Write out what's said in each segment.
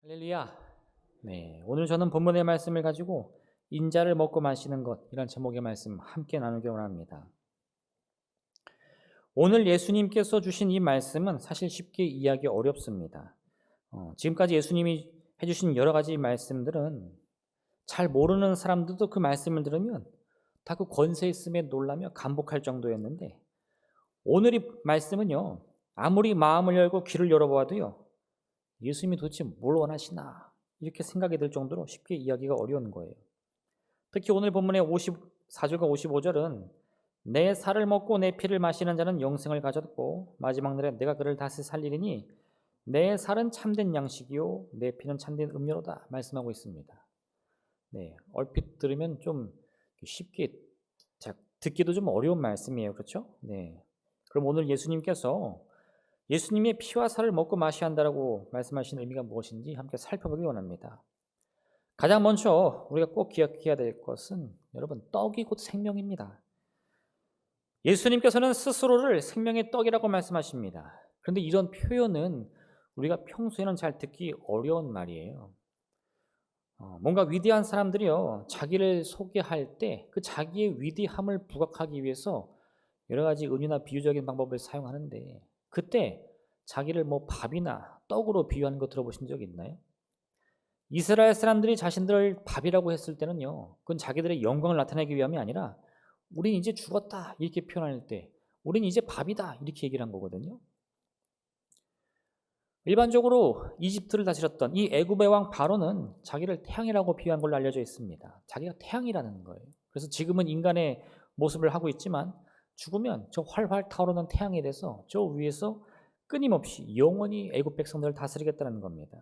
할렐루야. 네, 오늘 저는 본문의 말씀을 가지고 인자를 먹고 마시는 것 이런 제목의 말씀 함께 나누기 원합니다. 오늘 예수님께서 주신 이 말씀은 사실 쉽게 이해하기 어렵습니다. 지금까지 예수님이 해주신 여러 가지 말씀들은 잘 모르는 사람들도 그 말씀을 들으면 다 그 권세 있음에 놀라며 감복할 정도였는데 오늘 이 말씀은요, 아무리 마음을 열고 귀를 열어보아도요, 예수님이 도대체 뭘 원하시나 이렇게 생각이 들 정도로 쉽게 이해하기가 어려운 거예요. 특히 오늘 본문의 54절과 55절은 내 살을 먹고 내 피를 마시는 자는 영생을 가졌고 마지막 날에 내가 그를 다시 살리리니 내 살은 참된 양식이요 내 피는 참된 음료로다 말씀하고 있습니다. 네, 얼핏 들으면 좀 쉽게 듣기도 좀 어려운 말씀이에요. 그렇죠? 네. 그럼 오늘 예수님의 피와 살을 먹고 마셔야 한다라고 말씀하신 의미가 무엇인지 함께 살펴보기 원합니다. 가장 먼저 우리가 꼭 기억해야 될 것은 여러분, 떡이 곧 생명입니다. 예수님께서는 스스로를 생명의 떡이라고 말씀하십니다. 그런데 이런 표현은 우리가 평소에는 잘 듣기 어려운 말이에요. 뭔가 위대한 사람들이요, 자기를 소개할 때 그 자기의 위대함을 부각하기 위해서 여러 가지 은유나 비유적인 방법을 사용하는데 그때 자기를 뭐 밥이나 떡으로 비유하는 거 들어보신 적 있나요? 이스라엘 사람들이 자신들을 밥이라고 했을 때는요, 그건 자기들의 영광을 나타내기 위함이 아니라 우린 이제 죽었다 이렇게 표현할 때 우린 이제 밥이다 이렇게 얘기를 한 거거든요. 일반적으로 이집트를 다스렸던 이 애굽의 왕 바로는 자기를 태양이라고 비유한 걸로 알려져 있습니다. 자기가 태양이라는 거예요. 그래서 지금은 인간의 모습을 하고 있지만 죽으면 저 활활 타오르는 태양이 돼서 저 위에서 끊임없이 영원히 애굽 백성들을 다스리겠다는 겁니다.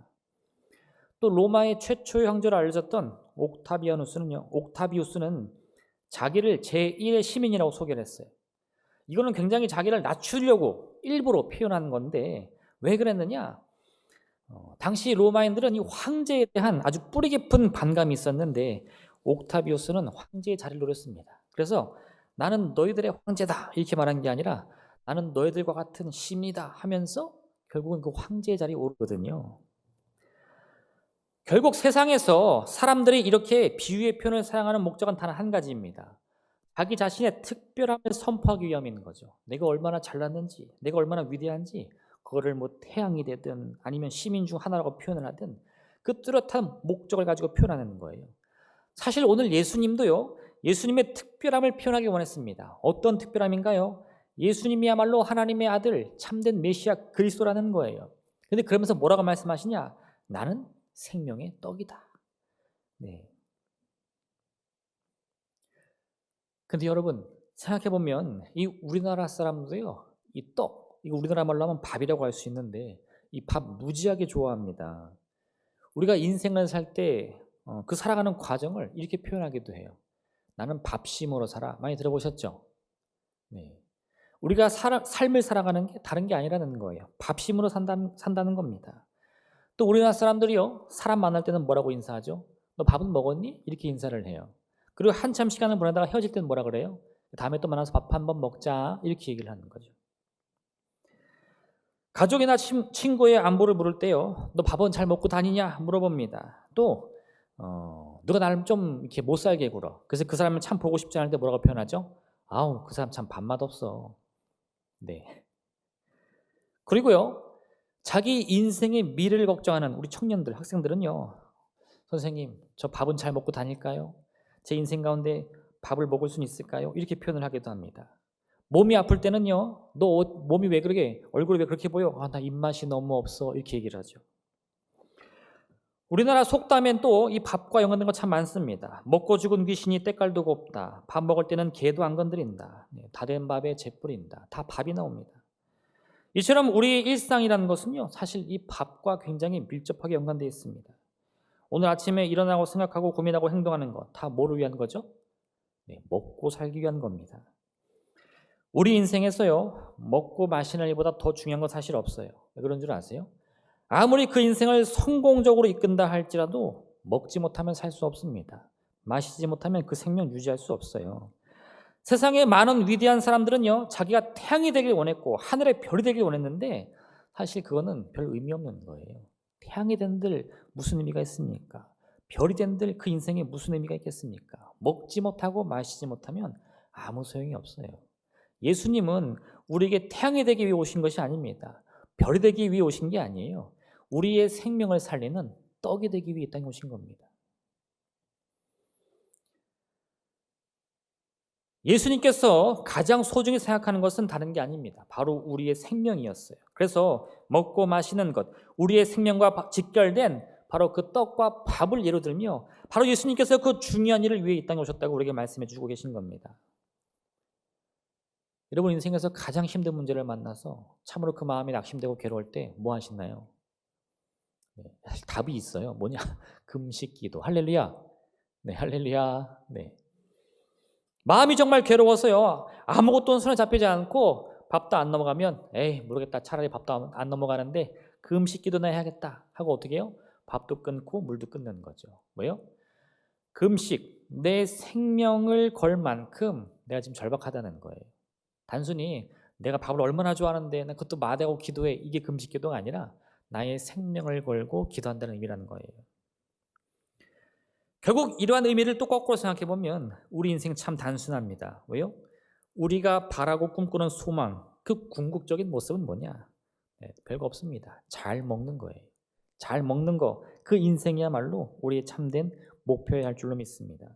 또 로마의 최초의 황제로 알려졌던 옥타비우스는 자기를 제1의 시민이라고 소개를 했어요. 이거는 굉장히 자기를 낮추려고 일부러 표현한 건데 왜 그랬느냐? 당시 로마인들은 이 황제에 대한 아주 뿌리 깊은 반감이 있었는데 옥타비우스는 황제의 자리를 노렸습니다. 그래서 나는 너희들의 황제다 이렇게 말한 게 아니라 나는 너희들과 같은 시민이다 하면서 결국은 그 황제의 자리에 오르거든요. 결국 세상에서 사람들이 이렇게 비유의 표현을 사용하는 목적은 단 한 가지입니다. 자기 자신의 특별함을 선포하기 위함인 거죠. 내가 얼마나 잘났는지, 내가 얼마나 위대한지 그거를 뭐 태양이 되든 아니면 시민 중 하나라고 표현을 하든 그 뚜렷한 목적을 가지고 표현하는 거예요. 사실 오늘 예수님도요, 예수님의 특별함을 표현하기 원했습니다. 어떤 특별함인가요? 예수님이야말로 하나님의 아들, 참된 메시아 그리스도라는 거예요. 근데 그러면서 뭐라고 말씀하시냐? 나는 생명의 떡이다. 네. 근데 여러분, 생각해 보면 이 우리나라 사람도요, 이 떡, 이거 우리나라 말로 하면 밥이라고 할 수 있는데 이 밥 무지하게 좋아합니다. 우리가 인생을 살 때 그 살아가는 과정을 이렇게 표현하기도 해요. 나는 밥심으로 살아. 많이 들어보셨죠? 네. 우리가 삶을 살아가는 게 다른 게 아니라는 거예요. 밥심으로 산다는 겁니다. 또 우리나라 사람들이요, 사람 만날 때는 뭐라고 인사하죠? 너 밥은 먹었니? 이렇게 인사를 해요. 그리고 한참 시간을 보내다가 헤어질 때는 뭐라 그래요? 다음에 또 만나서 밥 한번 먹자 이렇게 얘기를 하는 거죠. 가족이나 친구의 안부를 물을 때요, 너 밥은 잘 먹고 다니냐 물어봅니다. 또 누가 나를 좀 이렇게 못 살게 굴어. 그래서 그 사람을 참 보고 싶지 않을 때 뭐라고 표현하죠? 아우, 그 사람 참 밥맛 없어. 네. 그리고요, 자기 인생의 미래를 걱정하는 우리 청년들, 학생들은요, 선생님, 저 밥은 잘 먹고 다닐까요? 제 인생 가운데 밥을 먹을 수는 있을까요? 이렇게 표현을 하기도 합니다. 몸이 아플 때는요, 너 몸이 왜 그러게, 얼굴이 왜 그렇게 보여? 나 입맛이 너무 없어. 이렇게 얘기를 하죠. 우리나라 속담엔 또 이 밥과 연관된 거 참 많습니다. 먹고 죽은 귀신이 때깔도 곱다. 밥 먹을 때는 개도 안 건드린다. 다 된 밥에 재 뿌린다. 다 밥이 나옵니다. 이처럼 우리의 일상이라는 것은요, 사실 이 밥과 굉장히 밀접하게 연관되어 있습니다. 오늘 아침에 일어나고 생각하고 고민하고 행동하는 것 다 뭐를 위한 거죠? 네, 먹고 살기 위한 겁니다. 우리 인생에서요, 먹고 마시는 일보다 더 중요한 건 사실 없어요. 왜 그런 줄 아세요? 아무리 그 인생을 성공적으로 이끈다 할지라도 먹지 못하면 살 수 없습니다. 마시지 못하면 그 생명 유지할 수 없어요. 세상에 많은 위대한 사람들은요, 자기가 태양이 되길 원했고 하늘의 별이 되길 원했는데 사실 그거는 별 의미 없는 거예요. 태양이 된들 무슨 의미가 있습니까? 별이 된들 그 인생에 무슨 의미가 있겠습니까? 먹지 못하고 마시지 못하면 아무 소용이 없어요. 예수님은 우리에게 태양이 되기 위해 오신 것이 아닙니다. 별이 되기 위해 오신 게 아니에요. 우리의 생명을 살리는 떡이 되기 위해 이 땅에 오신 겁니다. 예수님께서 가장 소중히 생각하는 것은 다른 게 아닙니다. 바로 우리의 생명이었어요. 그래서 먹고 마시는 것, 우리의 생명과 직결된 바로 그 떡과 밥을 예로 들며 바로 예수님께서 그 중요한 일을 위해 이 땅에 오셨다고 우리에게 말씀해 주고 계신 겁니다. 여러분 인생에서 가장 힘든 문제를 만나서 참으로 그 마음이 낙심되고 괴로울 때 뭐 하시나요? 사실 답이 있어요. 뭐냐? 금식 기도. 할렐루야. 네, 할렐루야. 네. 마음이 정말 괴로워서요. 아무것도 손에 잡히지 않고 밥도 안 넘어가면 에이 모르겠다. 차라리 밥도 안 넘어가는데 금식 기도나 해야겠다 하고 어떻게 해요? 밥도 끊고 물도 끊는 거죠. 뭐요? 금식. 내 생명을 걸 만큼 내가 지금 절박하다는 거예요. 단순히 내가 밥을 얼마나 좋아하는데 나 그것도 마대하고 기도해. 이게 금식 기도가 아니라 나의 생명을 걸고 기도한다는 의미라는 거예요. 결국 이러한 의미를 또 거꾸로 생각해 보면 우리 인생 참 단순합니다. 왜요? 우리가 바라고 꿈꾸는 소망, 그 궁극적인 모습은 뭐냐? 별거 없습니다. 잘 먹는 거예요. 잘 먹는 거, 그 인생이야말로 우리의 참된 목표여야 할 줄로 믿습니다.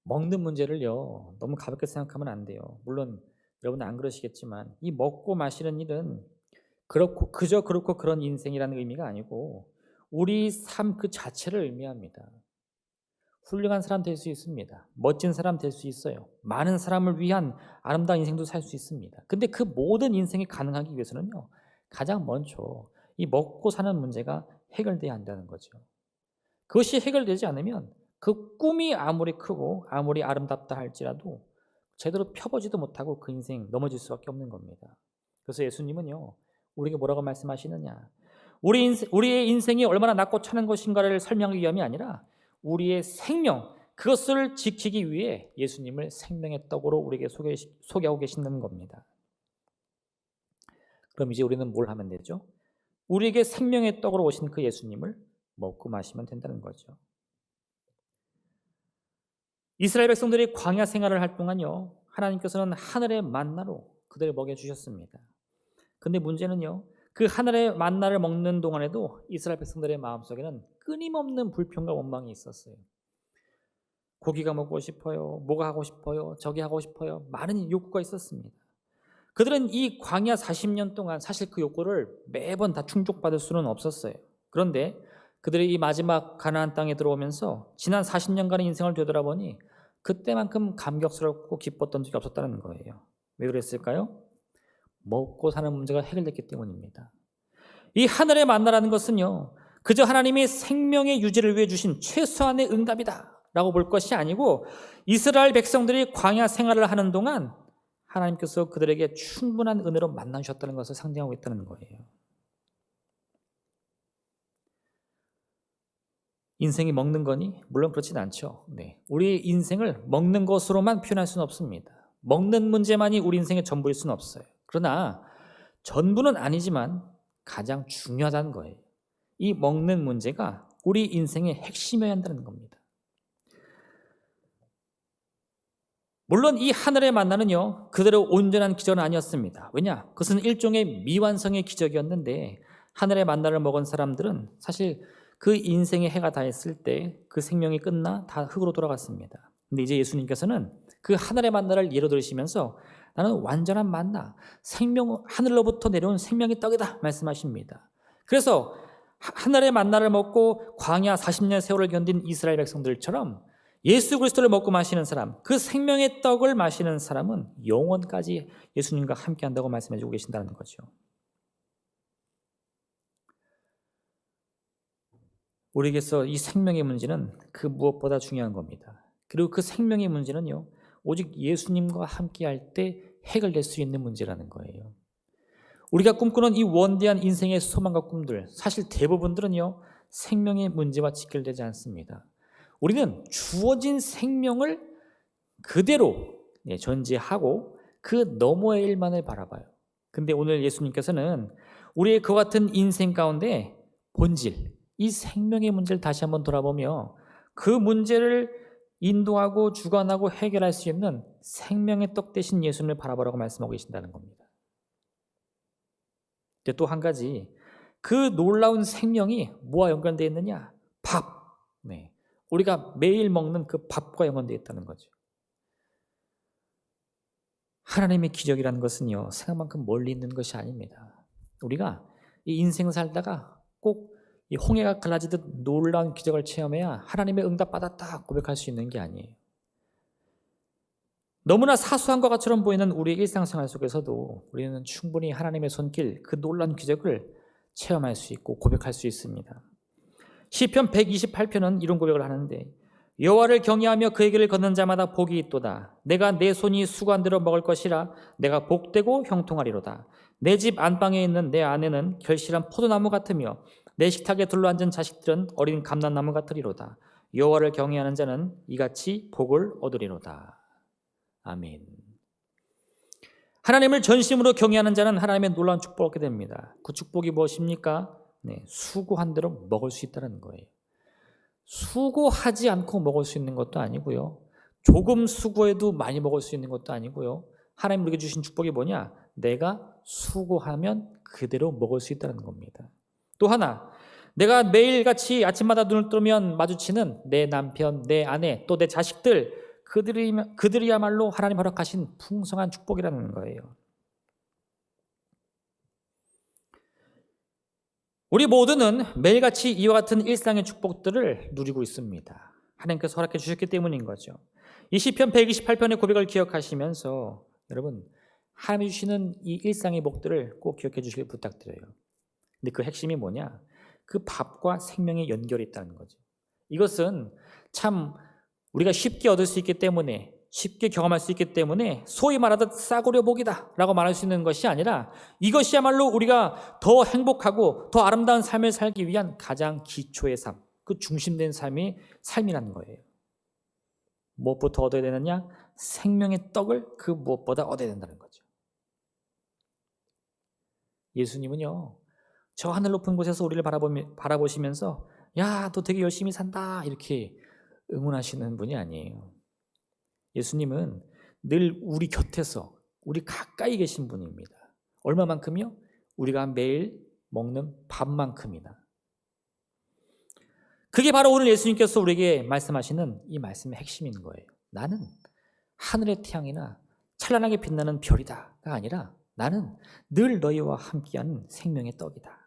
먹는 문제를요 너무 가볍게 생각하면 안 돼요. 물론 여러분은 안 그러시겠지만 이 먹고 마시는 일은 그저 그렇고 그런 인생이라는 의미가 아니고 우리 삶 그 자체를 의미합니다. 훌륭한 사람 될 수 있습니다. 멋진 사람 될 수 있어요. 많은 사람을 위한 아름다운 인생도 살 수 있습니다. 근데 그 모든 인생이 가능하기 위해서는요 가장 먼저 이 먹고 사는 문제가 해결돼야 한다는 거죠. 그것이 해결되지 않으면 그 꿈이 아무리 크고 아무리 아름답다 할지라도 제대로 펴보지도 못하고 그 인생 넘어질 수밖에 없는 겁니다. 그래서 예수님은요 우리에게 뭐라고 말씀하시느냐, 우리의 인생이 얼마나 낮고 차는 것인가를 설명하기 위함이 아니라 우리의 생명, 그것을 지키기 위해 예수님을 생명의 떡으로 우리에게 소개하고 계신다는 겁니다. 그럼 이제 우리는 뭘 하면 되죠? 우리에게 생명의 떡으로 오신 그 예수님을 먹고 마시면 된다는 거죠. 이스라엘 백성들이 광야 생활을 할 동안요 하나님께서는 하늘의 만나로 그들을 먹여주셨습니다. 근데 문제는요 그 하늘의 만나를 먹는 동안에도 이스라엘 백성들의 마음속에는 끊임없는 불평과 원망이 있었어요. 고기가 먹고 싶어요. 뭐가 하고 싶어요. 저기 하고 싶어요. 많은 욕구가 있었습니다. 그들은 이 광야 40년 동안 사실 그 욕구를 매번 다 충족받을 수는 없었어요. 그런데 그들이 이 마지막 가나안 땅에 들어오면서 지난 40년간의 인생을 되돌아보니 그때만큼 감격스럽고 기뻤던 적이 없었다는 거예요. 왜 그랬을까요? 먹고 사는 문제가 해결됐기 때문입니다. 이 하늘의 만나라는 것은요 그저 하나님이 생명의 유지를 위해 주신 최소한의 응답이다 라고 볼 것이 아니고 이스라엘 백성들이 광야 생활을 하는 동안 하나님께서 그들에게 충분한 은혜로 만나주셨다는 것을 상징하고 있다는 거예요. 인생이 먹는 거니? 물론 그렇진 않죠. 우리 인생을 먹는 것으로만 표현할 수는 없습니다. 먹는 문제만이 우리 인생의 전부일 수는 없어요. 그러나 전부는 아니지만 가장 중요하다는 거예요. 이 먹는 문제가 우리 인생의 핵심이어야 한다는 겁니다. 물론 이 하늘의 만나는요 그대로 온전한 기적은 아니었습니다. 왜냐? 그것은 일종의 미완성의 기적이었는데 하늘의 만나를 먹은 사람들은 사실 그 인생의 해가 닿았을 때 그 생명이 끝나 다 흙으로 돌아갔습니다. 근데 이제 예수님께서는 그 하늘의 만나를 예로 들으시면서 나는 완전한 만나, 생명, 하늘로부터 내려온 생명의 떡이다 말씀하십니다. 그래서 하늘의 만나를 먹고 광야 40년 세월을 견딘 이스라엘 백성들처럼 예수 그리스도를 먹고 마시는 사람, 그 생명의 떡을 마시는 사람은 영원까지 예수님과 함께 한다고 말씀해 주고 계신다는 거죠. 우리에게서 이 생명의 문제는 그 무엇보다 중요한 겁니다. 그리고 그 생명의 문제는요 오직 예수님과 함께 할 때 해결될 수 있는 문제라는 거예요. 우리가 꿈꾸는 이 원대한 인생의 소망과 꿈들, 사실 대부분들은요 생명의 문제와 직결되지 않습니다. 우리는 주어진 생명을 그대로 전제하고 그 너머의 일만을 바라봐요. 근데 오늘 예수님께서는 우리의 그와 같은 인생 가운데 본질, 이 생명의 문제를 다시 한번 돌아보며 그 문제를 인도하고 주관하고 해결할 수 있는 생명의 떡 대신 예수님을 바라보라고 말씀하고 계신다는 겁니다. 또 한 가지, 그 놀라운 생명이 뭐와 연관되어 있느냐? 밥. 네. 우리가 매일 먹는 그 밥과 연관되어 있다는 거죠. 하나님의 기적이라는 것은요, 생각만큼 멀리 있는 것이 아닙니다. 우리가 이 인생 살다가 꼭 이 홍해가 갈라지듯 놀라운 기적을 체험해야 하나님의 응답받았다 고백할 수 있는 게 아니에요. 너무나 사소한 것처럼 보이는 우리의 일상생활 속에서도 우리는 충분히 하나님의 손길, 그 놀라운 기적을 체험할 수 있고 고백할 수 있습니다. 시편 128편은 이런 고백을 하는데, 여호와를 경외하며 그의 길을 걷는 자마다 복이 있도다. 내가 내 손이 수고한 대로 먹을 것이라. 내가 복되고 형통하리로다. 내 집 안방에 있는 내 아내는 결실한 포도나무 같으며 내 식탁에 둘러앉은 자식들은 어린 감람나무 같으리로다. 여호와를 경외하는 자는 이같이 복을 얻으리로다. 아멘. 하나님을 전심으로 경외하는 자는 하나님의 놀라운 축복을 얻게 됩니다. 그 축복이 무엇입니까? 수고한 대로 먹을 수 있다는 거예요. 수고하지 않고 먹을 수 있는 것도 아니고요. 조금 수고해도 많이 먹을 수 있는 것도 아니고요. 하나님 우리에게 주신 축복이 뭐냐? 내가 수고하면 그대로 먹을 수 있다는 겁니다. 또 하나, 내가 매일같이 아침마다 눈을 뜨면 마주치는 내 남편, 내 아내, 또 내 자식들, 그들이야말로 하나님 허락하신 풍성한 축복이라는 거예요. 우리 모두는 매일같이 이와 같은 일상의 축복들을 누리고 있습니다. 하나님께서 허락해 주셨기 때문인 거죠. 이 시편 128편의 고백을 기억하시면서 여러분, 하나님이 주시는 이 일상의 복들을 꼭 기억해 주시길 부탁드려요. 근데 그 핵심이 뭐냐? 그 밥과 생명의 연결이 있다는 거죠. 이것은 참 우리가 쉽게 얻을 수 있기 때문에, 쉽게 경험할 수 있기 때문에 소위 말하듯 싸구려 복이다 라고 말할 수 있는 것이 아니라, 이것이야말로 우리가 더 행복하고 더 아름다운 삶을 살기 위한 가장 기초의 삶, 그 중심된 삶이라는 거예요. 무엇부터 얻어야 되느냐? 생명의 떡을 그 무엇보다 얻어야 된다는 거죠. 예수님은요, 저 하늘 높은 곳에서 우리를 바라보시면서 야, 너 되게 열심히 산다 이렇게 응원하시는 분이 아니에요. 예수님은 늘 우리 곁에서, 우리 가까이 계신 분입니다. 얼마만큼요? 우리가 매일 먹는 밥만큼이나. 그게 바로 오늘 예수님께서 우리에게 말씀하시는 이 말씀의 핵심인 거예요. 나는 하늘의 태양이나 찬란하게 빛나는 별이다가 아니라 나는 늘 너희와 함께하는 생명의 떡이다.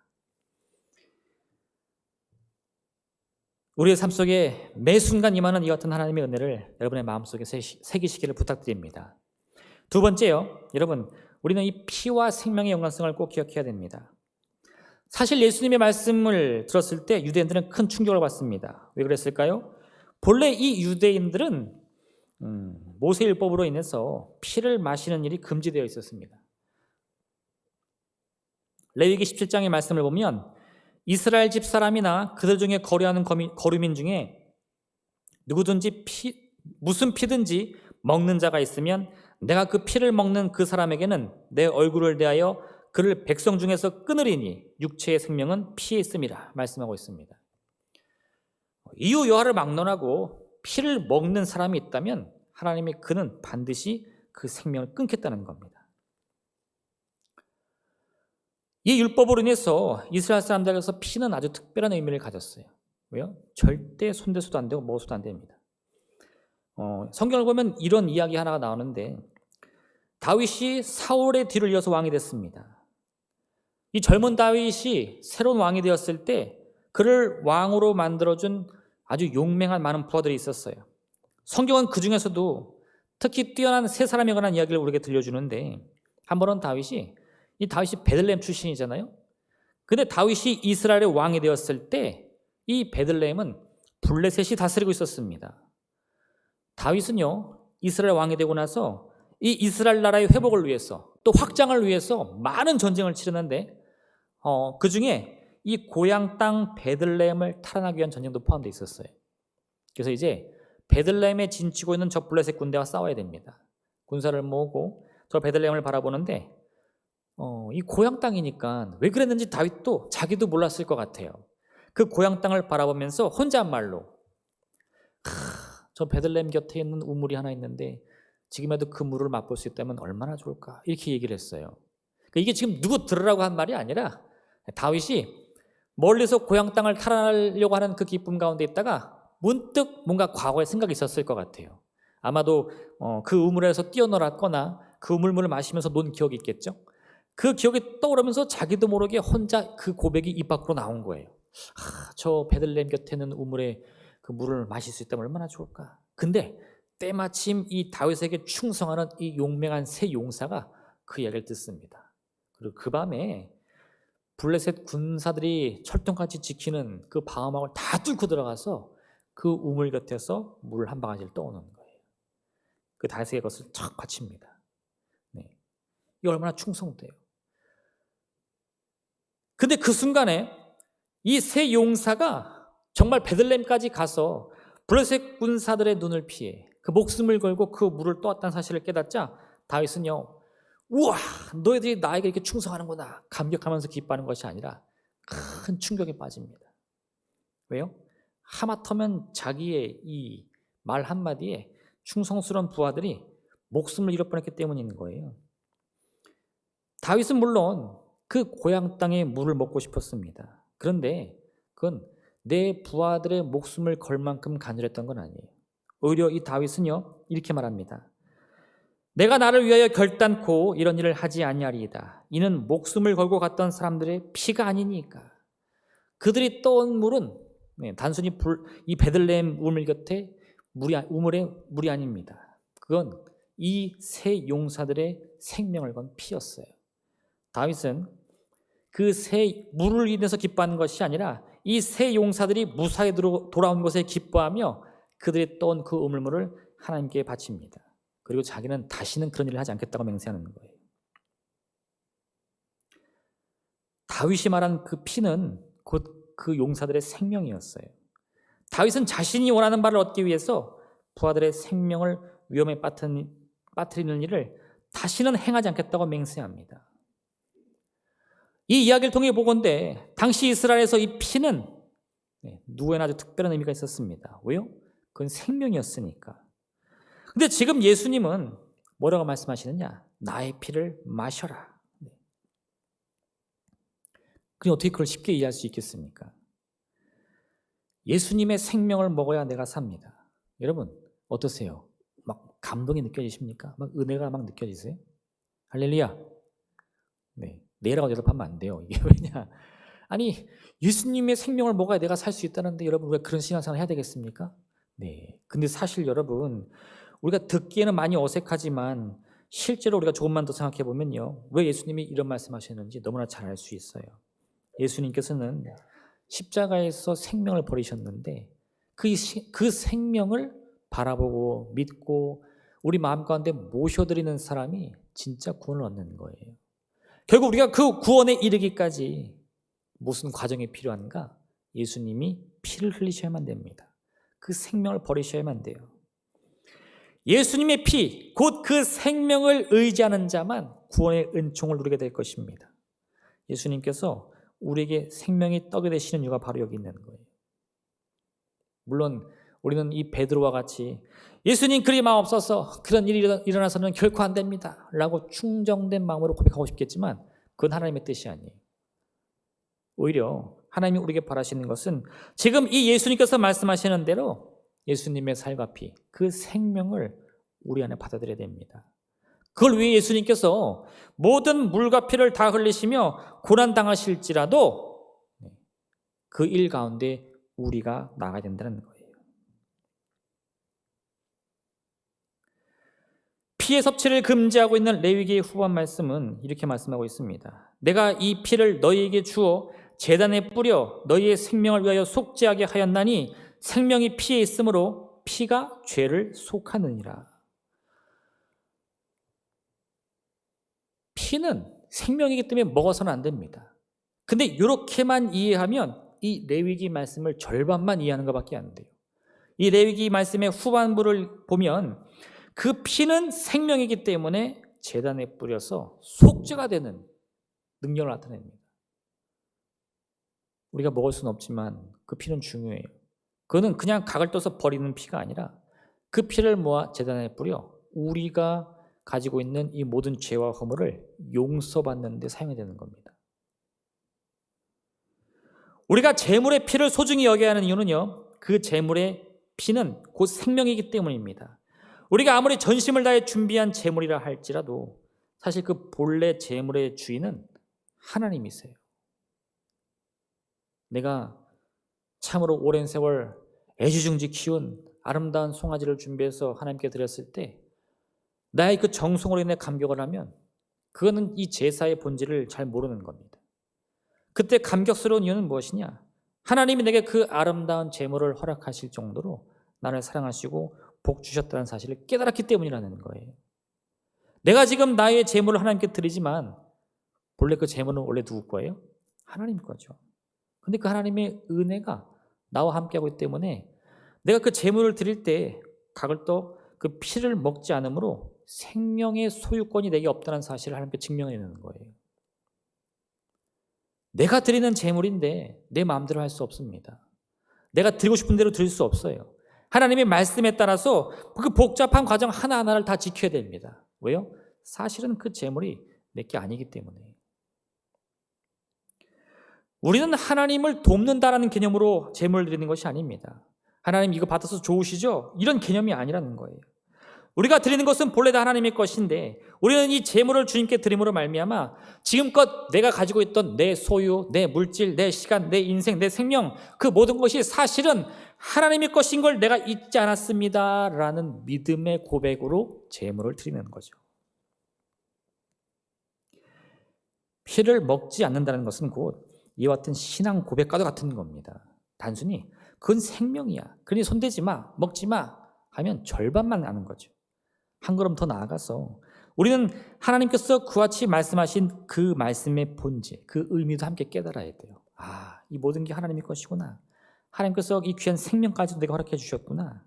우리의 삶 속에 매 순간 임하는 이 같은 하나님의 은혜를 여러분의 마음속에 새기시기를 부탁드립니다. 두 번째요, 여러분, 우리는 이 피와 생명의 연관성을 꼭 기억해야 됩니다. 사실 예수님의 말씀을 들었을 때 유대인들은 큰 충격을 받습니다. 왜 그랬을까요? 본래 이 유대인들은 모세율법으로 인해서 피를 마시는 일이 금지되어 있었습니다. 레위기 17장의 말씀을 보면 이스라엘 집 사람이나 그들 중에 거류하는 거류민 중에 누구든지 무슨 피든지 먹는 자가 있으면 내가 그 피를 먹는 그 사람에게는 내 얼굴을 대하여 그를 백성 중에서 끊으리니 육체의 생명은 피에 있음이라 말씀하고 있습니다. 이유 여하를 막론하고 피를 먹는 사람이 있다면 하나님의 그는 반드시 그 생명을 끊겠다는 겁니다. 이 율법으로 인해서 이스라엘 사람들에게서 피는 아주 특별한 의미를 가졌어요. 왜요? 절대 손대서도 안 되고 먹어서도 안 됩니다. 성경을 보면 이런 이야기 하나가 나오는데, 다윗이 사울의 뒤를 이어서 왕이 됐습니다. 이 젊은 다윗이 새로운 왕이 되었을 때 그를 왕으로 만들어준 아주 용맹한 많은 부하들이 있었어요. 성경은 그 중에서도 특히 뛰어난 세 사람에 관한 이야기를 우리에게 들려주는데, 한 번은 다윗이 베들레헴 출신이잖아요. 근데 다윗이 이스라엘의 왕이 되었을 때 이 베들레헴은 블레셋이 다스리고 있었습니다. 다윗은요, 이스라엘 왕이 되고 나서 이 이스라엘 나라의 회복을 위해서 또 확장을 위해서 많은 전쟁을 치르는데 그 중에 이 고향 땅 베들레헴을 탈환하기 위한 전쟁도 포함되어 있었어요. 그래서 이제 베들레헴에 진치고 있는 저 블레셋 군대와 싸워야 됩니다. 군사를 모으고 저 베들레헴을 바라보는데 이 고향 땅이니까 왜 그랬는지 다윗도 자기도 몰랐을 것 같아요. 그 고향 땅을 바라보면서 혼잣말로 저 베들레헴 곁에 있는 우물이 하나 있는데 지금이라도 그 물을 맛볼 수 있다면 얼마나 좋을까 이렇게 얘기를 했어요. 그러니까 이게 지금 누구 들으라고 한 말이 아니라 다윗이 멀리서 고향 땅을 탐하려고 하는 그 기쁨 가운데 있다가 문득 뭔가 과거의 생각이 있었을 것 같아요. 아마도 그 우물에서 뛰어놀았거나 그 우물물을 마시면서 논 기억이 있겠죠. 그 기억이 떠오르면서 자기도 모르게 혼자 그 고백이 입 밖으로 나온 거예요. 저 베들레헴 곁에 있는 우물에 그 물을 마실 수 있다면 얼마나 좋을까. 근데 때마침 이 다윗에게 충성하는 이 용맹한 세 용사가 그 이야기를 듣습니다. 그리고 그 밤에 블레셋 군사들이 철통같이 지키는 그 방어막을 다 뚫고 들어가서 그 우물 곁에서 물 한 바가지를 떠오는 거예요. 그 다윗에게 그것을 척 바칩니다. 네. 이 얼마나 충성돼요. 근데 그 순간에 이 세 용사가 정말 베들레헴까지 가서 블레셋 군사들의 눈을 피해 그 목숨을 걸고 그 물을 떠왔다는 사실을 깨닫자 다윗은요, 우와, 너희들이 나에게 이렇게 충성하는구나 감격하면서 기뻐하는 것이 아니라 큰 충격에 빠집니다. 왜요? 하마터면 자기의 이 말 한마디에 충성스러운 부하들이 목숨을 잃어버렸기 때문인 거예요. 다윗은 물론 그 고향 땅의 물을 먹고 싶었습니다. 그런데 그건 내 부하들의 목숨을 걸 만큼 간절했던 건 아니에요. 오히려 이 다윗은요 이렇게 말합니다. 내가 나를 위하여 결단코 이런 일을 하지 아니하리이다. 이는 목숨을 걸고 갔던 사람들의 피가 아니니까. 그들이 떠온 물은 단순히 이 베들레헴 우물 곁에 우물의 물이 아닙니다. 그건 이 세 용사들의 생명을 건 피였어요. 다윗은 그 세 물을 인해서 기뻐하는 것이 아니라 이 세 용사들이 무사히 돌아온 것에 기뻐하며 그들이 떠온 그 우물물을 하나님께 바칩니다. 그리고 자기는 다시는 그런 일을 하지 않겠다고 맹세하는 거예요. 다윗이 말한 그 피는 곧 그 용사들의 생명이었어요. 다윗은 자신이 원하는 바를 얻기 위해서 부하들의 생명을 위험에 빠뜨리는 일을 다시는 행하지 않겠다고 맹세합니다. 이 이야기를 통해 보건대 당시 이스라엘에서 이 피는 누구에나 아주 특별한 의미가 있었습니다. 왜요? 그건 생명이었으니까. 근데 지금 예수님은 뭐라고 말씀하시느냐? 나의 피를 마셔라. 그럼 어떻게 그걸 쉽게 이해할 수 있겠습니까? 예수님의 생명을 먹어야 내가 삽니다. 여러분 어떠세요? 막 감동이 느껴지십니까? 막 은혜가 막 느껴지세요? 할렐루야. 네, 내라고 대답하면 안 돼요. 이게 왜냐? 아니 예수님의 생명을 먹어야 내가 살 수 있다는데 여러분 왜 그런 신앙생활을 해야 되겠습니까? 네. 근데 사실 여러분 우리가 듣기에는 많이 어색하지만 실제로 우리가 조금만 더 생각해 보면요, 왜 예수님이 이런 말씀하셨는지 너무나 잘 알 수 있어요. 예수님께서는 십자가에서 생명을 버리셨는데 그 생명을 바라보고 믿고 우리 마음 가운데 모셔드리는 사람이 진짜 구원을 얻는 거예요. 결국 우리가 그 구원에 이르기까지 무슨 과정이 필요한가? 예수님이 피를 흘리셔야만 됩니다. 그 생명을 버리셔야만 돼요. 예수님의 피, 곧 그 생명을 의지하는 자만 구원의 은총을 누리게 될 것입니다. 예수님께서 우리에게 생명이 떡이 되시는 이유가 바로 여기 있는 거예요. 물론 우리는 이 베드로와 같이 예수님 그리 마옵소서, 그런 일이 일어나서는 결코 안 됩니다 라고 충정된 마음으로 고백하고 싶겠지만 그건 하나님의 뜻이 아니에요. 오히려 하나님이 우리에게 바라시는 것은 지금 이 예수님께서 말씀하시는 대로 예수님의 살과 피, 그 생명을 우리 안에 받아들여야 됩니다. 그걸 위해 예수님께서 모든 물과 피를 다 흘리시며 고난당하실지라도 그 일 가운데 우리가 나가야 된다는 거예요. 피의 섭취를 금지하고 있는 레위기의 후반 말씀은 이렇게 말씀하고 있습니다. 내가 이 피를 너희에게 주어 제단에 뿌려 너희의 생명을 위하여 속죄하게 하였나니 생명이 피에 있으므로 피가 죄를 속하느니라. 피는 생명이기 때문에 먹어서는 안 됩니다. 근데 이렇게만 이해하면 이 레위기 말씀을 절반만 이해하는 것밖에 안 돼요. 이 레위기 말씀의 후반부를 보면 그 피는 생명이기 때문에 제단에 뿌려서 속죄가 되는 능력을 나타냅니다. 우리가 먹을 수는 없지만 그 피는 중요해요. 그거는 그냥 각을 떠서 버리는 피가 아니라 그 피를 모아 제단에 뿌려 우리가 가지고 있는 이 모든 죄와 허물을 용서받는 데 사용이 되는 겁니다. 우리가 제물의 피를 소중히 여겨야 하는 이유는요, 그 제물의 피는 곧 생명이기 때문입니다. 우리가 아무리 전심을 다해 준비한 제물이라 할지라도 사실 그 본래 제물의 주인은 하나님이세요. 내가 참으로 오랜 세월 애지중지 키운 아름다운 송아지를 준비해서 하나님께 드렸을 때 나의 그 정성으로 인해 감격을 하면 그거는 이 제사의 본질을 잘 모르는 겁니다. 그때 감격스러운 이유는 무엇이냐? 하나님이 내게 그 아름다운 제물을 허락하실 정도로 나를 사랑하시고 복 주셨다는 사실을 깨달았기 때문이라는 거예요. 내가 지금 나의 제물을 하나님께 드리지만 본래 그 제물은 원래 누구 거예요? 하나님 거죠. 근데 그 하나님의 은혜가 나와 함께하고 있기 때문에 내가 그 제물을 드릴 때 각을 떠 그 피를 먹지 않으므로 생명의 소유권이 내게 없다는 사실을 하나님께 증명해내는 거예요. 내가 드리는 제물인데 내 마음대로 할 수 없습니다. 내가 드리고 싶은 대로 드릴 수 없어요. 하나님의 말씀에 따라서 그 복잡한 과정 하나하나를 다 지켜야 됩니다. 왜요? 사실은 그 제물이 내게 아니기 때문에. 우리는 하나님을 돕는다라는 개념으로 제물을 드리는 것이 아닙니다. 하나님 이거 받아서 좋으시죠? 이런 개념이 아니라는 거예요. 우리가 드리는 것은 본래 다 하나님의 것인데 우리는 이 제물을 주님께 드림으로 말미암아 지금껏 내가 가지고 있던 내 소유, 내 물질, 내 시간, 내 인생, 내 생명 그 모든 것이 사실은 하나님의 것인 걸 내가 잊지 않았습니다라는 믿음의 고백으로 제물을 드리는 거죠. 피를 먹지 않는다는 것은 곧 이와 같은 신앙 고백과도 같은 겁니다. 단순히 그건 생명이야. 그러니 손대지 마, 먹지 마 하면 절반만 아는 거죠. 한 걸음 더 나아가서 우리는 하나님께서 그와 같이 말씀하신 그 말씀의 본질, 그 의미도 함께 깨달아야 돼요. 아, 이 모든 게 하나님의 것이구나. 하나님께서 이 귀한 생명까지도 내가 허락해 주셨구나.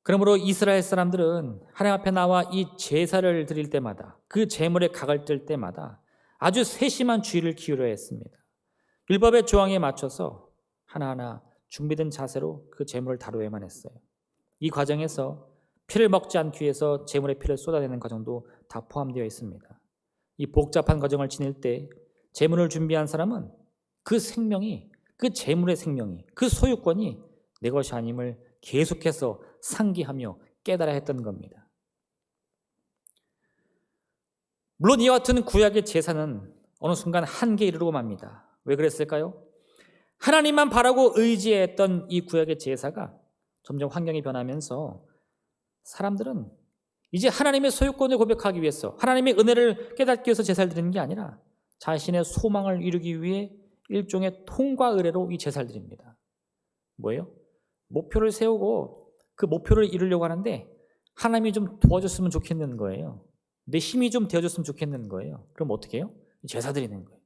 그러므로 이스라엘 사람들은 하나님 앞에 나와 이 제사를 드릴 때마다 그 제물의 각을 뜰 때마다 아주 세심한 주의를 기울여야 했습니다. 율법의 조항에 맞춰서 하나하나 준비된 자세로 그 제물을 다루어야만 했어요. 이 과정에서 피를 먹지 않기 위해서 제물의 피를 쏟아내는 과정도 다 포함되어 있습니다. 이 복잡한 과정을 지낼 때 제물을 준비한 사람은 그 생명이, 그 제물의 생명이, 그 소유권이 내 것이 아님을 계속해서 상기하며 깨달아야 했던 겁니다. 물론 이와 같은 구약의 제사는 어느 순간 한계에 이르고 맙니다. 왜 그랬을까요? 하나님만 바라고 의지했던 이 구약의 제사가 점점 환경이 변하면서 사람들은 이제 하나님의 소유권을 고백하기 위해서 하나님의 은혜를 깨닫기 위해서 제사를 드리는 게 아니라 자신의 소망을 이루기 위해 일종의 통과 의례로 이 제사를 드립니다. 뭐예요? 목표를 세우고 그 목표를 이루려고 하는데 하나님이 좀 도와줬으면 좋겠는 거예요. 내 힘이 좀 되어줬으면 좋겠는 거예요. 그럼 어떻게 해요? 제사 드리는 거예요.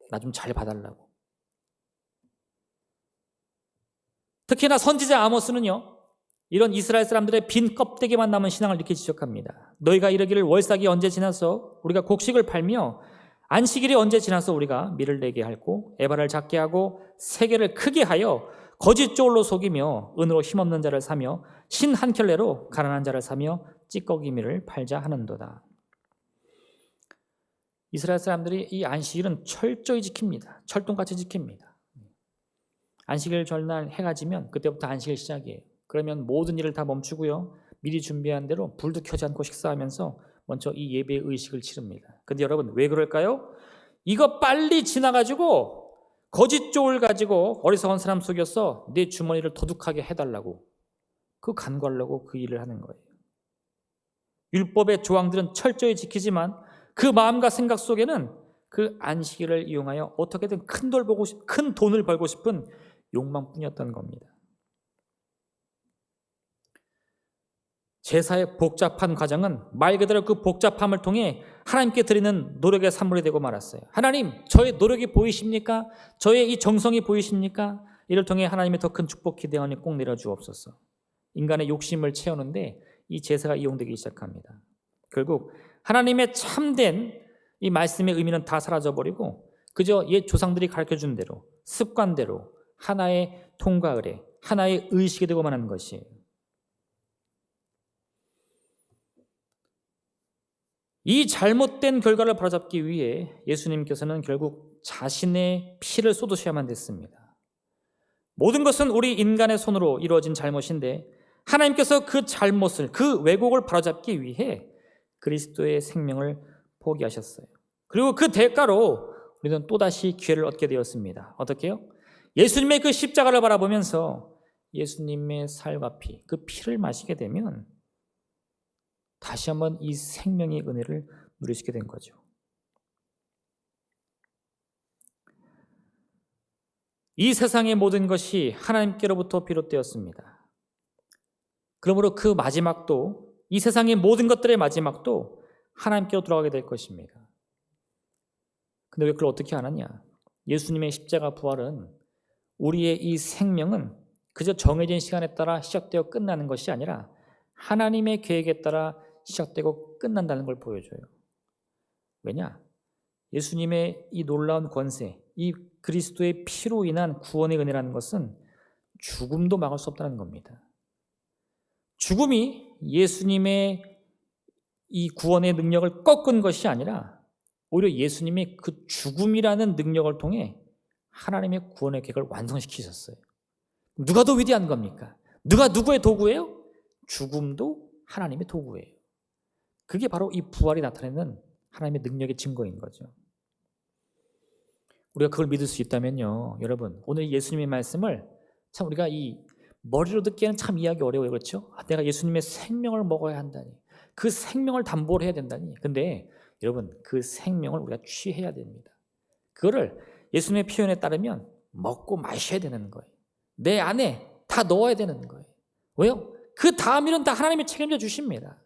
나 좀 잘 봐달라고. 특히나 선지자 아모스는요, 이런 이스라엘 사람들의 빈 껍데기만 남은 신앙을 이렇게 지적합니다. 너희가 이르기를 월삭이 언제 지나서 우리가 곡식을 팔며 안식일이 언제 지나서 우리가 밀을 내게 할고 에바를 작게 하고 세계를 크게 하여 거짓 조울로 속이며 은으로 힘없는 자를 사며 신 한 켤레로 가난한 자를 사며 찌꺼기 밀을 팔자 하는도다. 이스라엘 사람들이 이 안식일은 철저히 지킵니다. 철동같이 지킵니다. 안식일 전날 해가 지면 그때부터 안식일 시작이에요. 그러면 모든 일을 다 멈추고요. 미리 준비한 대로 불도 켜지 않고 식사하면서 먼저 이 예배의 의식을 치릅니다. 근데 여러분 왜 그럴까요? 이거 빨리 지나가지고 거짓 조울 가지고 어리석은 사람 속여서 내 주머니를 도둑하게 해달라고 그 간구하려고 그 일을 하는 거예요. 율법의 조항들은 철저히 지키지만 그 마음과 생각 속에는 그 안식일을 이용하여 어떻게든 큰 돈을 벌고 싶은 욕망뿐이었던 겁니다. 제사의 복잡한 과정은 말 그대로 그 복잡함을 통해 하나님께 드리는 노력의 산물이 되고 말았어요. 하나님, 저의 노력이 보이십니까? 저의 이 정성이 보이십니까? 이를 통해 하나님의 더 큰 축복 기대하니 꼭 내려주옵소서. 인간의 욕심을 채우는데 이 제사가 이용되기 시작합니다. 결국 하나님의 참된 이 말씀의 의미는 다 사라져버리고 그저 옛 조상들이 가르쳐준 대로 습관대로 하나의 통과 의례, 하나의 의식이 되고만 하는 것이에요. 이 잘못된 결과를 바로잡기 위해 예수님께서는 결국 자신의 피를 쏟으셔야만 됐습니다. 모든 것은 우리 인간의 손으로 이루어진 잘못인데 하나님께서 그 잘못을, 그 왜곡을 바로잡기 위해 그리스도의 생명을 포기하셨어요. 그리고 그 대가로 우리는 또다시 기회를 얻게 되었습니다. 어떻게 해요? 예수님의 그 십자가를 바라보면서 예수님의 살과 피, 그 피를 마시게 되면 다시 한번 이 생명의 은혜를 누리시게 된 거죠. 이 세상의 모든 것이 하나님께로부터 비롯되었습니다. 그러므로 그 마지막도, 이 세상의 모든 것들의 마지막도 하나님께로 돌아가게 될 것입니다. 근데 왜 그걸 어떻게 하느냐? 예수님의 십자가 부활은 우리의 이 생명은 그저 정해진 시간에 따라 시작되어 끝나는 것이 아니라 하나님의 계획에 따라 시작되고 끝난다는 걸 보여줘요. 왜냐? 예수님의 이 놀라운 권세, 이 그리스도의 피로 인한 구원의 은혜라는 것은 죽음도 막을 수 없다는 겁니다. 죽음이 예수님의 이 구원의 능력을 꺾은 것이 아니라 오히려 예수님의 그 죽음이라는 능력을 통해 하나님의 구원의 계획을 완성시키셨어요. 누가 더 위대한 겁니까? 누가 누구의 도구예요? 죽음도 하나님의 도구예요. 그게 바로 이 부활이 나타내는 하나님의 능력의 증거인 거죠. 우리가 그걸 믿을 수 있다면요, 여러분, 오늘 예수님의 말씀을 참 우리가 이 머리로 듣기에는 참 이해하기 어려워요. 그렇죠? 내가 예수님의 생명을 먹어야 한다니, 그 생명을 담보로 해야 된다니. 근데 여러분, 그 생명을 우리가 취해야 됩니다. 그거를 예수님의 표현에 따르면 먹고 마셔야 되는 거예요. 내 안에 다 넣어야 되는 거예요. 왜요? 그 다음 일은 다 하나님이 책임져 주십니다.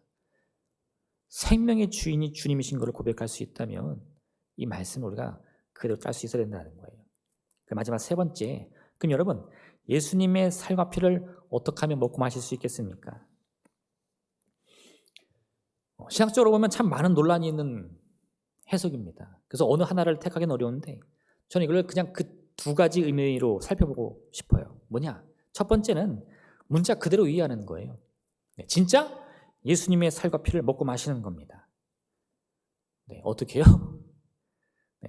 생명의 주인이 주님이신 것을 고백할 수 있다면 이 말씀을 우리가 그대로 짤 수 있어야 된다는 거예요. 마지막 세 번째, 그럼 여러분, 예수님의 살과 피를 어떻게 하면 먹고 마실 수 있겠습니까? 신학적으로 보면 참 많은 논란이 있는 해석입니다. 그래서 어느 하나를 택하기는 어려운데 저는 이걸 그냥 그 두 가지 의미로 살펴보고 싶어요. 뭐냐? 첫 번째는 문자 그대로 이해하는 거예요. 진짜 예수님의 살과 피를 먹고 마시는 겁니다. 어떻게 해요?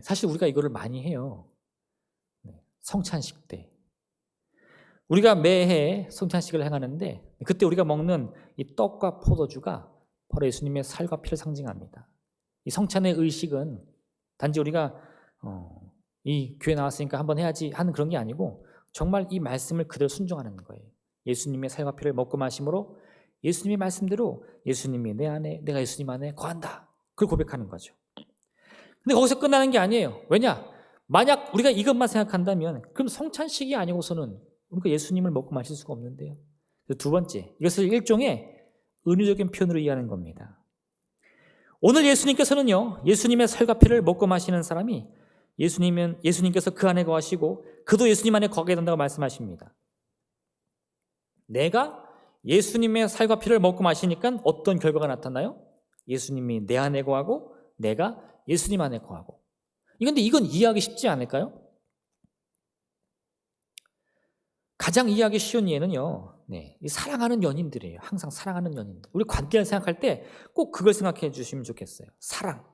사실 우리가 이거를 많이 해요. 성찬식 때. 우리가 매해 성찬식을 행하는데 그때 우리가 먹는 이 떡과 포도주가 바로 예수님의 살과 피를 상징합니다. 이 성찬의 의식은 단지 우리가 이 교회 나왔으니까 한번 해야지 하는 그런 게 아니고 정말 이 말씀을 그대로 순종하는 거예요. 예수님의 살과 피를 먹고 마심으로 예수님의 말씀대로 예수님이 내 안에, 내가 예수님 안에 거한다. 그걸 고백하는 거죠. 근데 거기서 끝나는 게 아니에요. 왜냐? 만약 우리가 이것만 생각한다면 그럼 성찬식이 아니고서는 우리가 예수님을 먹고 마실 수가 없는데요. 두 번째, 이것을 일종의 은유적인 표현으로 이해하는 겁니다. 오늘 예수님께서는요, 예수님의 살과 피를 먹고 마시는 사람이 예수님께서 그 안에 거하시고 그도 예수님 안에 거하게 된다고 말씀하십니다. 내가 예수님의 살과 피를 먹고 마시니까 어떤 결과가 나타나요? 예수님이 내 안에 거하고 내가 예수님 안에 거하고. 그런데 이건 이해하기 쉽지 않을까요? 가장 이해하기 쉬운 예는요, 이 사랑하는 연인들이에요. 항상 사랑하는 연인들. 우리 관계를 생각할 때 꼭 그걸 생각해 주시면 좋겠어요. 사랑.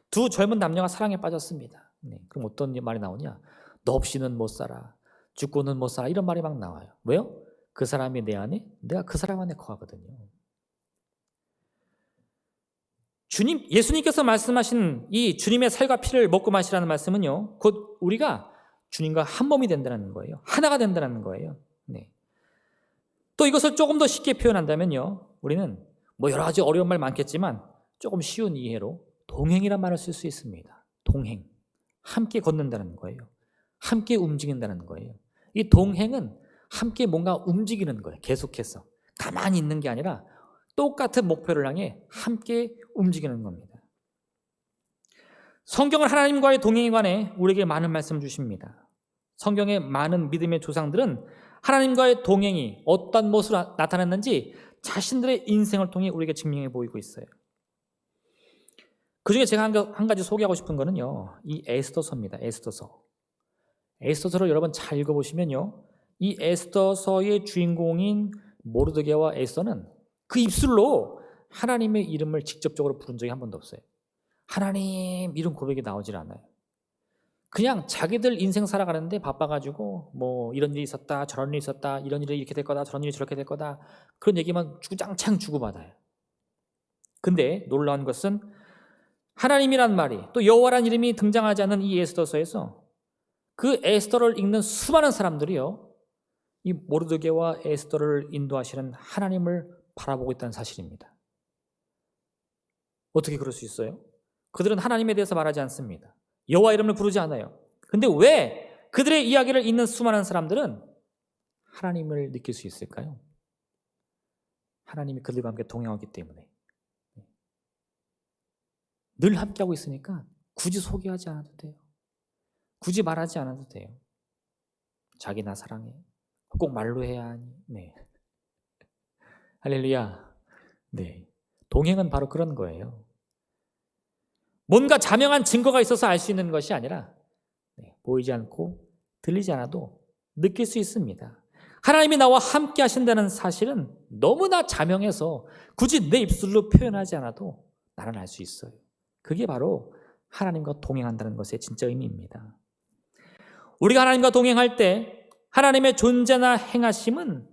두 젊은 남녀가 사랑에 빠졌습니다. 그럼 어떤 말이 나오냐? 너 없이는 못 살아. 죽고는 못 살아. 이런 말이 막 나와요. 왜요? 그 사람이 내 안에, 내가 그 사람 안에 거하거든요. 예수님께서 말씀하신 이 주님의 살과 피를 먹고 마시라는 말씀은요, 곧 우리가 주님과 한 몸이 된다는 거예요. 하나가 된다는 거예요. 또 이것을 조금 더 쉽게 표현한다면요, 우리는 뭐 여러 가지 어려운 말 많겠지만 조금 쉬운 이해로 동행이란 말을 쓸 수 있습니다. 동행. 함께 걷는다는 거예요. 함께 움직인다는 거예요. 이 동행은 함께 뭔가 움직이는 거예요. 계속해서. 가만히 있는 게 아니라 똑같은 목표를 향해 함께 움직이는 겁니다. 성경은 하나님과의 동행에 관해 우리에게 많은 말씀을 주십니다. 성경의 많은 믿음의 조상들은 하나님과의 동행이 어떤 모습으로 나타났는지 자신들의 인생을 통해 우리에게 증명해 보이고 있어요. 그중에 제가 한 가지 소개하고 싶은 거는요, 이 에스더서입니다. 에스더서를 여러분 잘 읽어보시면요, 이 에스더서의 주인공인 모르드게와 에스더는 그 입술로 하나님의 이름을 직접적으로 부른 적이 한 번도 없어요. 하나님 이름 고백이 나오질 않아요. 그냥 자기들 인생 살아가는데 바빠가지고 뭐 이런 일이 있었다, 저런 일이 있었다, 이런 일이 이렇게 될 거다, 저런 일이 저렇게 될 거다, 그런 얘기만 주구장창 주고받아요. 근데 놀라운 것은 하나님이란 말이, 또 여호와란 이름이 등장하지 않는 이 에스더서에서 그 에스더를 읽는 수많은 사람들이요, 이 모르드게와 에스더를 인도하시는 하나님을 바라보고 있다는 사실입니다. 어떻게 그럴 수 있어요? 그들은 하나님에 대해서 말하지 않습니다. 여호와 이름을 부르지 않아요. 근데 왜 그들의 이야기를 읽는 수많은 사람들은 하나님을 느낄 수 있을까요? 하나님이 그들과 함께 동행하기 때문에. 늘 함께하고 있으니까 굳이 소개하지 않아도 돼요. 굳이 말하지 않아도 돼요. 자기 나 사랑해. 꼭 말로 해야 하니. 네. 할렐루야. 네. 동행은 바로 그런 거예요. 뭔가 자명한 증거가 있어서 알 수 있는 것이 아니라 보이지 않고 들리지 않아도 느낄 수 있습니다. 하나님이 나와 함께 하신다는 사실은 너무나 자명해서 굳이 내 입술로 표현하지 않아도 나는 알 수 있어요. 그게 바로 하나님과 동행한다는 것의 진짜 의미입니다. 우리가 하나님과 동행할 때 하나님의 존재나 행하심은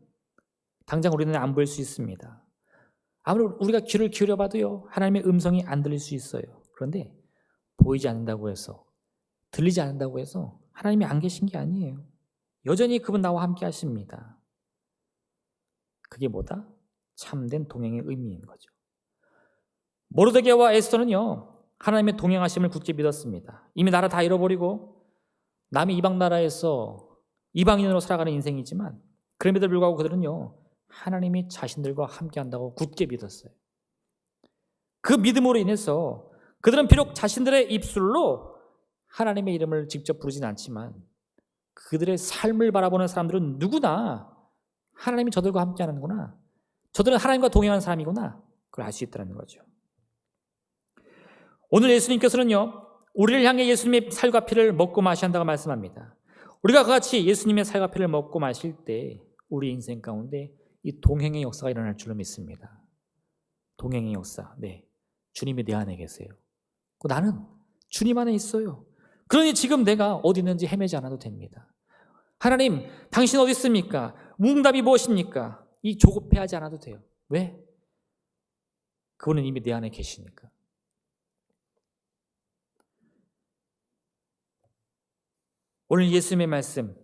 당장 우리는 안 보일 수 있습니다. 아무리 우리가 귀를 기울여봐도요, 하나님의 음성이 안 들릴 수 있어요. 그런데 보이지 않는다고 해서, 들리지 않는다고 해서 하나님이 안 계신 게 아니에요. 여전히 그분 나와 함께 하십니다. 그게 뭐다? 참된 동행의 의미인 거죠. 모르드게와 에스더는요, 하나님의 동행하심을 굳게 믿었습니다. 이미 나라 다 잃어버리고 남의 이방 나라에서 이방인으로 살아가는 인생이지만 그럼에도 불구하고 그들은요, 하나님이 자신들과 함께 한다고 굳게 믿었어요. 그 믿음으로 인해서 그들은 비록 자신들의 입술로 하나님의 이름을 직접 부르진 않지만 그들의 삶을 바라보는 사람들은 누구나 하나님이 저들과 함께 하는구나, 저들은 하나님과 동행하는 사람이구나, 그걸 알 수 있다는 거죠. 오늘 예수님께서는요, 우리를 향해 예수님의 살과 피를 먹고 마셔야 한다고 말씀합니다. 우리가 그같이 예수님의 살과 피를 먹고 마실 때 우리 인생 가운데 이 동행의 역사가 일어날 줄로 믿습니다. 동행의 역사. 네, 주님이 내 안에 계세요. 나는 주님 안에 있어요. 그러니 지금 내가 어디 있는지 헤매지 않아도 됩니다. 하나님, 당신 어디 있습니까? 응답이 무엇입니까? 이 조급해하지 않아도 돼요. 왜? 그분은 이미 내 안에 계시니까. 오늘 예수님의 말씀,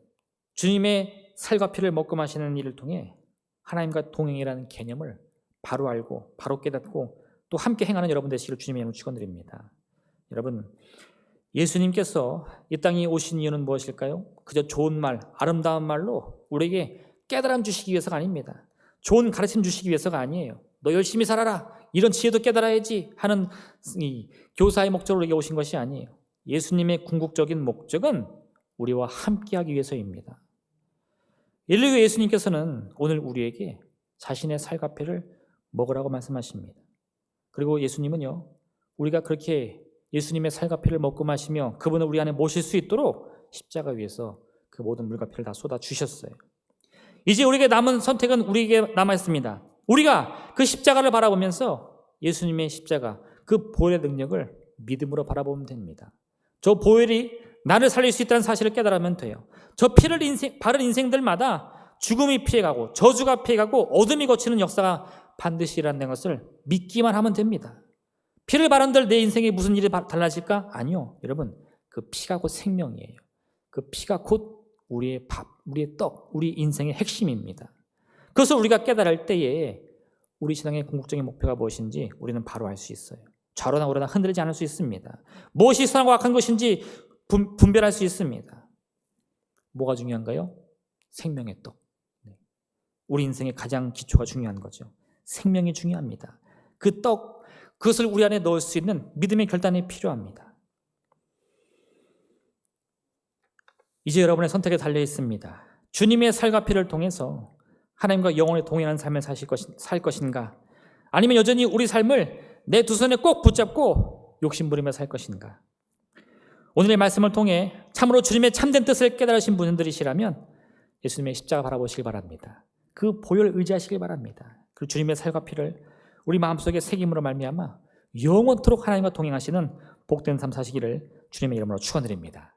주님의 살과 피를 먹고 마시는 일을 통해 하나님과 동행이라는 개념을 바로 알고 바로 깨닫고 또 함께 행하는 여러분 되시기를 주님의 이름으로 축원드립니다. 여러분, 예수님께서 이 땅에 오신 이유는 무엇일까요? 그저 좋은 말, 아름다운 말로 우리에게 깨달음 주시기 위해서가 아닙니다. 좋은 가르침 주시기 위해서가 아니에요. 너 열심히 살아라, 이런 지혜도 깨달아야지 하는 이 교사의 목적으로 우리에게 오신 것이 아니에요. 예수님의 궁극적인 목적은 우리와 함께하기 위해서입니다. 인류 예수님께서는 오늘 우리에게 자신의 살과 피를 먹으라고 말씀하십니다. 그리고 예수님은요, 우리가 그렇게 예수님의 살과 피를 먹고 마시며 그분을 우리 안에 모실 수 있도록 십자가 위에서 그 모든 물과 피를 다 쏟아 주셨어요. 이제 우리에게 남은 선택은 우리에게 남아 있습니다. 우리가 그 십자가를 바라보면서 예수님의 십자가, 그 보혈의 능력을 믿음으로 바라보면 됩니다. 저 보혈이 나를 살릴 수 있다는 사실을 깨달으면 돼요. 저 피를 바른 인생들마다 죽음이 피해가고 저주가 피해가고 어둠이 거치는 역사가 반드시 일어나는 것을 믿기만 하면 됩니다. 피를 바른들 내 인생에 무슨 일이 달라질까? 아니요. 여러분, 그 피가 곧 생명이에요. 그 피가 곧 우리의 밥, 우리의 떡, 우리 인생의 핵심입니다. 그것을 우리가 깨달을 때에 우리 신앙의 궁극적인 목표가 무엇인지 우리는 바로 알 수 있어요. 좌로나 우로나 흔들리지 않을 수 있습니다. 무엇이 선하고 악한 것인지 분별할 수 있습니다. 뭐가 중요한가요? 생명의 떡. 우리 인생의 가장 기초가 중요한 거죠. 생명이 중요합니다. 그 떡, 그것을 우리 안에 넣을 수 있는 믿음의 결단이 필요합니다. 이제 여러분의 선택에 달려 있습니다. 주님의 살과 피를 통해서 하나님과 영원히 동행하는 삶을 살 것인가? 아니면 여전히 우리 삶을 내 두 손에 꼭 붙잡고 욕심부리며 살 것인가? 오늘의 말씀을 통해 참으로 주님의 참된 뜻을 깨달으신 분들이시라면 예수님의 십자가 바라보시길 바랍니다. 그 보혈 의지하시길 바랍니다. 그 주님의 살과 피를 우리 마음속에 새김으로 말미암아 영원토록 하나님과 동행하시는 복된 삶 사시기를 주님의 이름으로 축원드립니다.